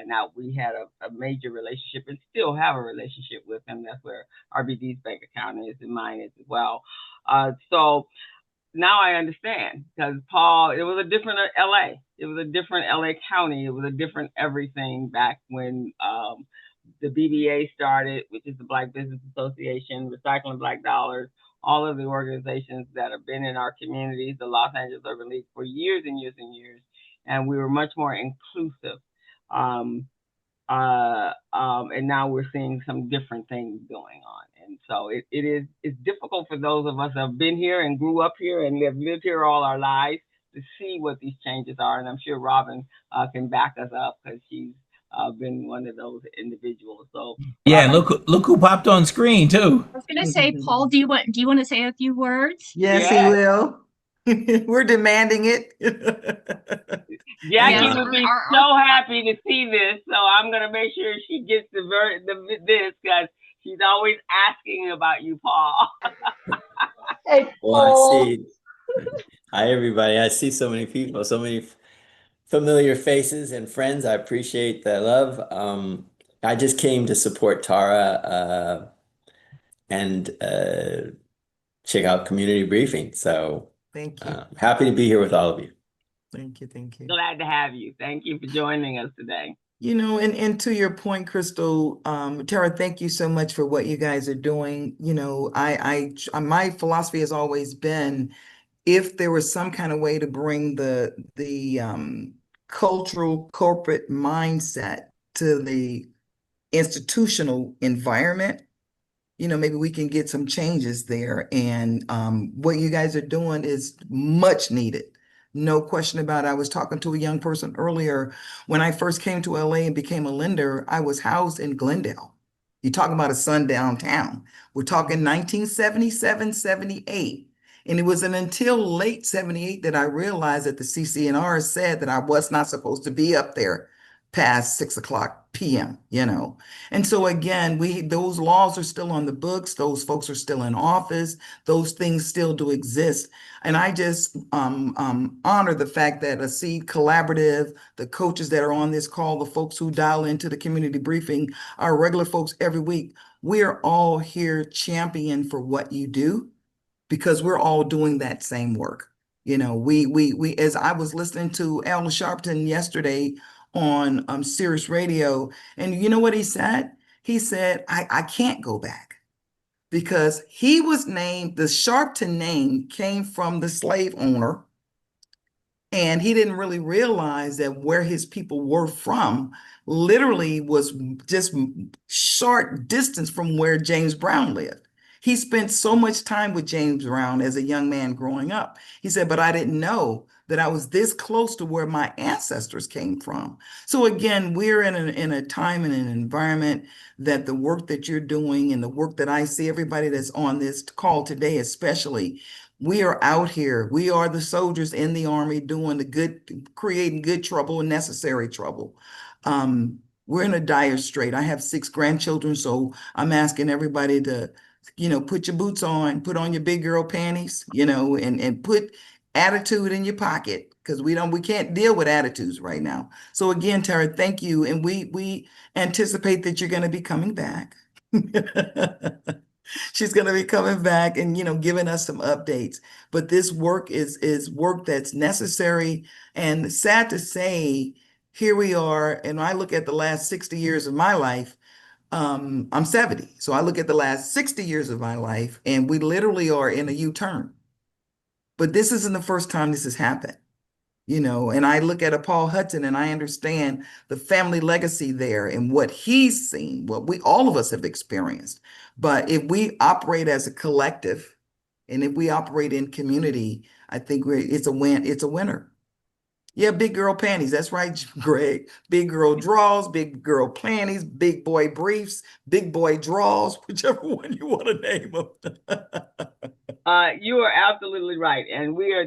Now we had a major relationship and still have a relationship with him. That's where RBD's bank account is and mine is as well. So now I understand, because Paul, it was a different LA. It was a different LA County. It was a different everything back when the BBA started, which is the Black Business Association, Recycling Black Dollars, all of the organizations that have been in our communities, the Los Angeles Urban League, for years and years and years. And we were much more inclusive. And now we're seeing some different things going on. And so it's difficult for those of us that have been here and grew up here and have lived here all our lives to see what these changes are. And I'm sure Robin can back us up, because she's been one of those individuals. So Yeah, look who popped on screen too. I was going to say, Paul, do you want to say a few words? Yes, he will. We're demanding it. Jackie would be so happy to see this, so I'm gonna make sure she gets this, because she's always asking about you, Paul. Hey, Paul. Well, I see. Hi, everybody. I see so many people, so many familiar faces and friends. I appreciate the love. I just came to support Tara and check out Community Briefing. So Thank you. happy to be here with all of you. Thank you. Thank you. Glad to have you. Thank you for joining us today. You know, and to your point, Crystal, Tara, thank you so much for what you guys are doing. You know, my philosophy has always been, if there was some kind of way to bring the cultural corporate mindset to the institutional environment, you know, maybe we can get some changes there. And what you guys are doing is much needed. No question about it. I was talking to a young person earlier. When I first came to LA and became a lender, I was housed in Glendale. You're talking about a sundown town. We're talking 1977, 78. And it wasn't until late 78 that I realized that the CCNR said that I was not supposed to be up there past 6:00 p.m., you know. And so again, those laws are still on the books, those folks are still in office, those things still do exist. And I just honor the fact that ASEED Collaborative, the coaches that are on this call, the folks who dial into the community briefing, our regular folks every week, we are all here champion for what you do, because we're all doing that same work. You know, we as I was listening to Al Sharpton yesterday on Sirius Radio, and you know what he said? He said, I can't go back, because he was named, the Sharpton name came from the slave owner, and he didn't really realize that where his people were from literally was just short distance from where James Brown lived. He spent so much time with James Brown as a young man growing up. He said, but I didn't know that I was this close to where my ancestors came from. So again, we're in a time and an environment that the work that you're doing and the work that I see everybody that's on this call today, especially, we are out here. We are the soldiers in the Army doing the good, creating good trouble and necessary trouble. We're in a dire strait. I have 6 grandchildren, so I'm asking everybody to, you know, put your boots on, put on your big girl panties, you know, and put attitude in your pocket, because we can't deal with attitudes right now. So again, Tara, thank you. And we anticipate that you're going to be coming back. She's going to be coming back and, you know, giving us some updates. But this work is work that's necessary. And sad to say, here we are, and I look at the last 60 years of my life. I'm 70, so I look at the last 60 years of my life, and we literally are in a U-turn. But this isn't the first time this has happened, and I look at a Paul Hudson and I understand the family legacy there and what he's seen, what all of us have experienced. But if we operate as a collective and if we operate in community, I think it's a win, it's a winner. Yeah, big girl panties. That's right, Greg. Big girl draws, big girl panties, big boy briefs, big boy draws, whichever one you want to name them. You are absolutely right, and we're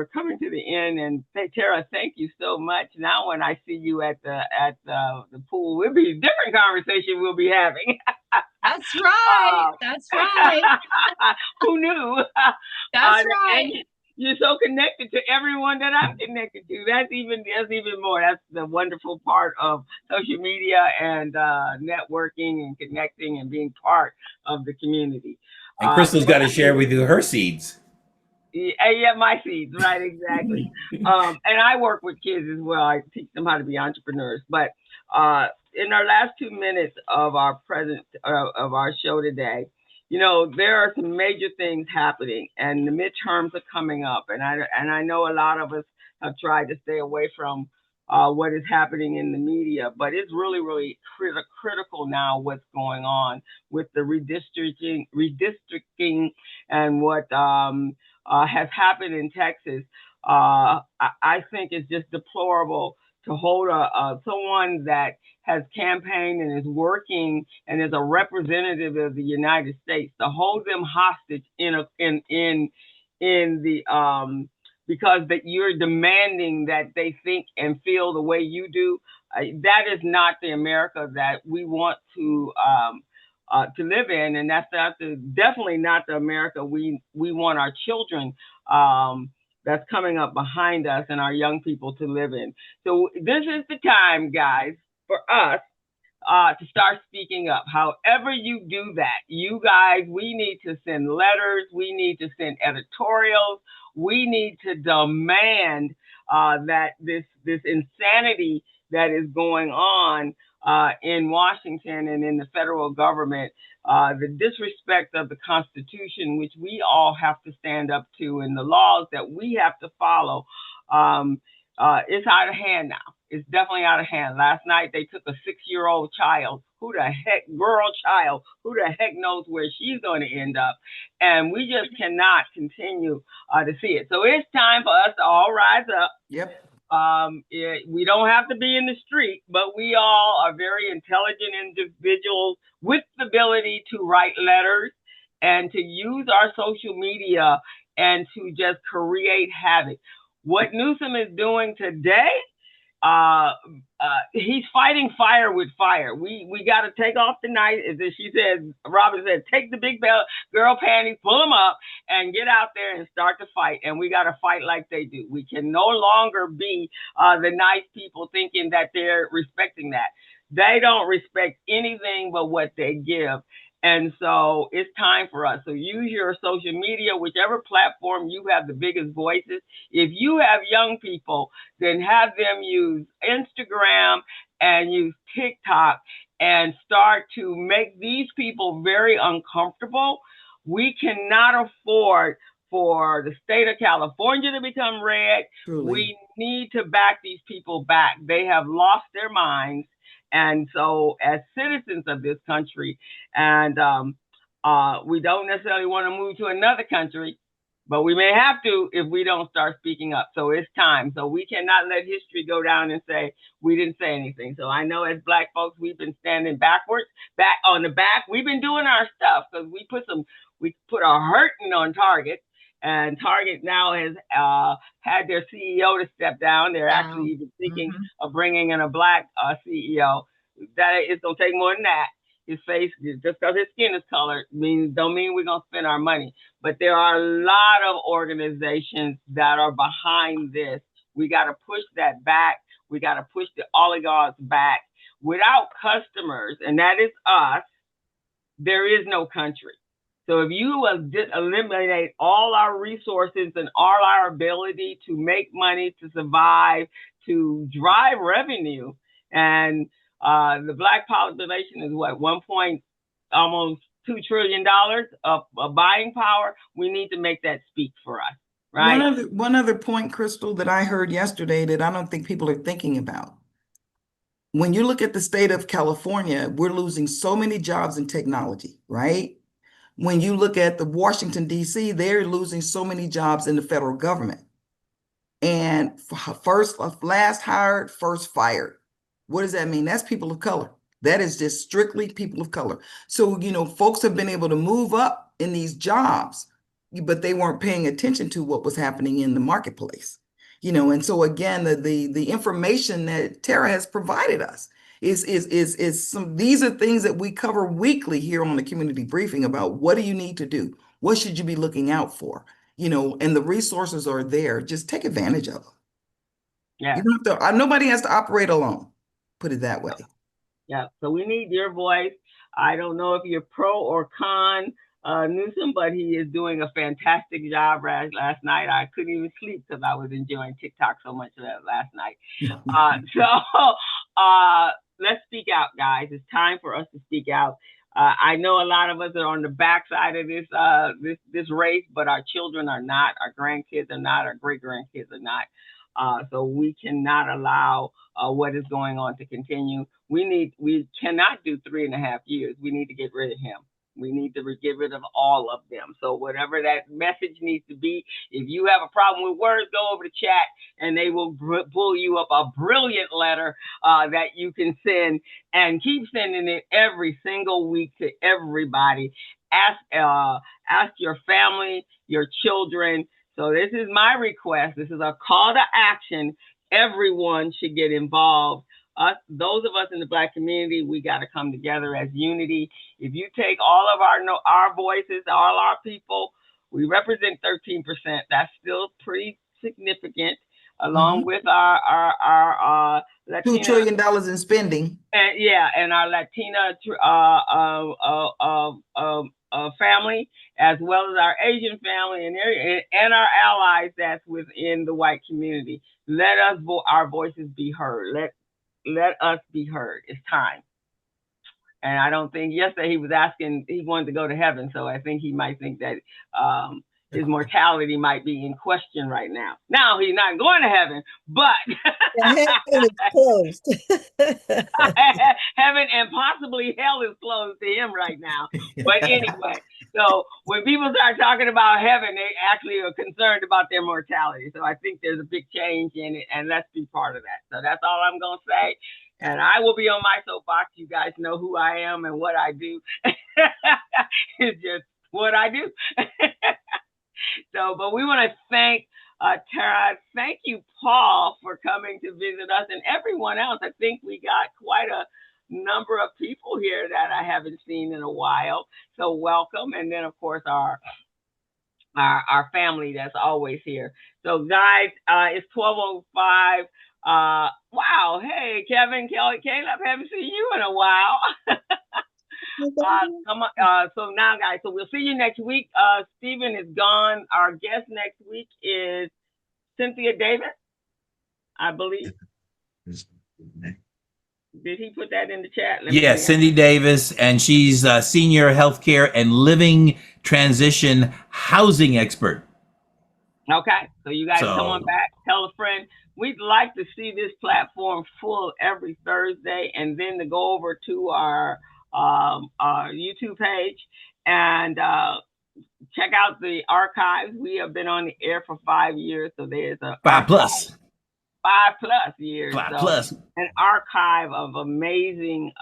coming to the end. And Tara, thank you so much. Now, when I see you at the pool, we'll be a different conversation we'll be having. That's right. That's right. Who knew? That's right. And you're so connected to everyone that I'm connected to. That's even more. That's the wonderful part of social media and networking and connecting and being part of the community. And Crystal's got to share with you her seeds. Yeah, my seeds, right? Exactly. And I work with kids as well. I teach them how to be entrepreneurs. But in our last 2 minutes of our show today, there are some major things happening, and the midterms are coming up. And I know a lot of us have tried to stay away from what is happening in the media, but it's really, really critical now what's going on with the redistricting and what has happened in Texas. I think it's just deplorable to hold someone that has campaigned and is working and is a representative of the United States, to hold them hostage because that you're demanding that they think and feel the way you do. That is not the America that we want to live in, and that's definitely not the America we want our children that's coming up behind us and our young people to live in. So this is the time, guys, for us to start speaking up. However you do that, you guys, we need to send letters, we need to send editorials, we need to demand that this insanity that is going on in Washington and in the federal government, the disrespect of the Constitution, which we all have to stand up to, and the laws that we have to follow, it's out of hand now. It's definitely out of hand. Last night, they took a 6-year-old child. Who the heck knows where she's going to end up? And we just cannot continue to see it. So it's time for us to all rise up. Yep. We don't have to be in the street, but we all are very intelligent individuals with the ability to write letters and to use our social media and to just create havoc. What Newsom is doing today, he's fighting fire with fire. We got to take off the knife, as she said, Robin said, take the big girl panties, pull them up, and get out there and start to fight. And we got to fight like they do. We can no longer be the nice people thinking that they're respecting that. They don't respect anything but what they give. And so it's time for us. So use your social media, whichever platform you have the biggest voices. If you have young people, then have them use Instagram and use TikTok and start to make these people very uncomfortable. We cannot afford for the state of California to become red. Truly. We need to back these people back. They have lost their minds. And so as citizens of this country, and we don't necessarily want to move to another country, but we may have to if we don't start speaking up. So it's time. So we cannot let history go down and say we didn't say anything. So I know as Black folks, we've been standing back on the back. We've been doing our stuff because we put our hurting on Target. And Target now has had their CEO to step down. They're actually even thinking of bringing in a Black CEO. That it's gonna take more than that. His face, just because his skin is colored, don't mean we're gonna spend our money. But there are a lot of organizations that are behind this. We got to push that back. We got to push the oligarchs back. Without customers, and that is us, there is no country. So if you eliminate all our resources and all our ability to make money, to survive, to drive revenue. And the Black population is what, almost $2 trillion of buying power. We need to make that speak for us, right? One other point, Crystal, that I heard yesterday that I don't think people are thinking about. When you look at the state of California, we're losing so many jobs in technology, right? When you look at the Washington, D.C., they're losing so many jobs in the federal government. And last hired, first fired. What does that mean? That's people of color. That is just strictly people of color. So, folks have been able to move up in these jobs, but they weren't paying attention to what was happening in the marketplace. And so again, the information that Tara has provided us is these are things that we cover weekly here on the community briefing about what do you need to do? What should you be looking out for? And the resources are there. Just take advantage of them. Yeah. You don't have to, nobody has to operate alone. Put it that way. Yeah. So we need your voice. I don't know if you're pro or con Newsom, but he is doing a fantastic job. Last night, I couldn't even sleep because I was enjoying TikTok so much last night. Let's speak out, guys. It's time for us to speak out. I know a lot of us are on the backside of this race, but our children are not, our grandkids are not, our great grandkids are not. So we cannot allow what is going on to continue. We cannot do 3.5 years. We need to get rid of him. We need to get rid of all of them. So whatever that message needs to be, if you have a problem with words, go over to chat and they will pull you up a brilliant letter that you can send, and keep sending it every single week to everybody. Ask your family, your children. So this is my request. This is a call to action. Everyone should get involved. Those of us in the Black community, we got to come together as unity. If you take all of our voices, all our people, we represent 13%. That's still pretty significant, along with our Latina, $2 trillion in spending. And our Latina family, as well as our Asian family and our allies that's within the white community. Let us our voices be heard. Let us be heard. It's time. And I don't think yesterday he was asking, he wanted to go to heaven. So I think he might think that his mortality might be in question right now. Now he's not going to heaven, but heaven is closed. Heaven and possibly hell is closed to him right now. But anyway, so when people start talking about heaven, they actually are concerned about their mortality. So I think there's a big change in it, and let's be part of that. So that's all I'm going to say. And I will be on my soapbox. You guys know who I am and what I do. It's just what I do. So, but we want to thank Tara. Thank you, Paul, for coming to visit us, and everyone else. I think we got quite a number of people here that I haven't seen in a while. So welcome. And then, of course, our family that's always here. So, guys, it's 12:05. Wow. Hey, Kevin, Caleb, haven't seen you in a while. Come on. So now, guys, so we'll see you next week. Stephen is gone. Our guest next week is Cynthia Davis, I believe. Did he put that in the chat? Yes, Cindy Davis, and she's a senior healthcare and living transition housing expert. Okay, so you guys come on back, tell a friend. We'd like to see this platform full every Thursday, and then to go over to our YouTube page and check out the archives. We have been on the air for 5 years, so there's a 5+ years. 5+. An archive of amazing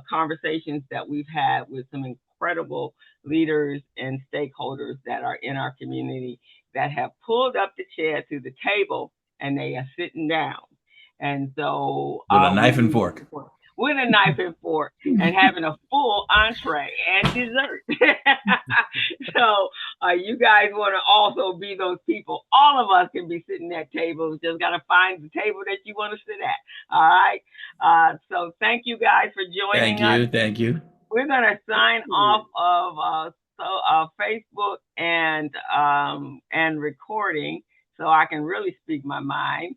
conversations that we've had with some incredible leaders and stakeholders that are in our community that have pulled up the chair to the table and they are sitting down. And so with a knife and fork. With a knife and fork and having a full entree and dessert. So you guys want to also be those people. All of us can be sitting at tables. Just got to find the table that you want to sit at. All right. So thank you guys for joining us. Thank you. We're going to sign off of Facebook and recording so I can really speak my mind.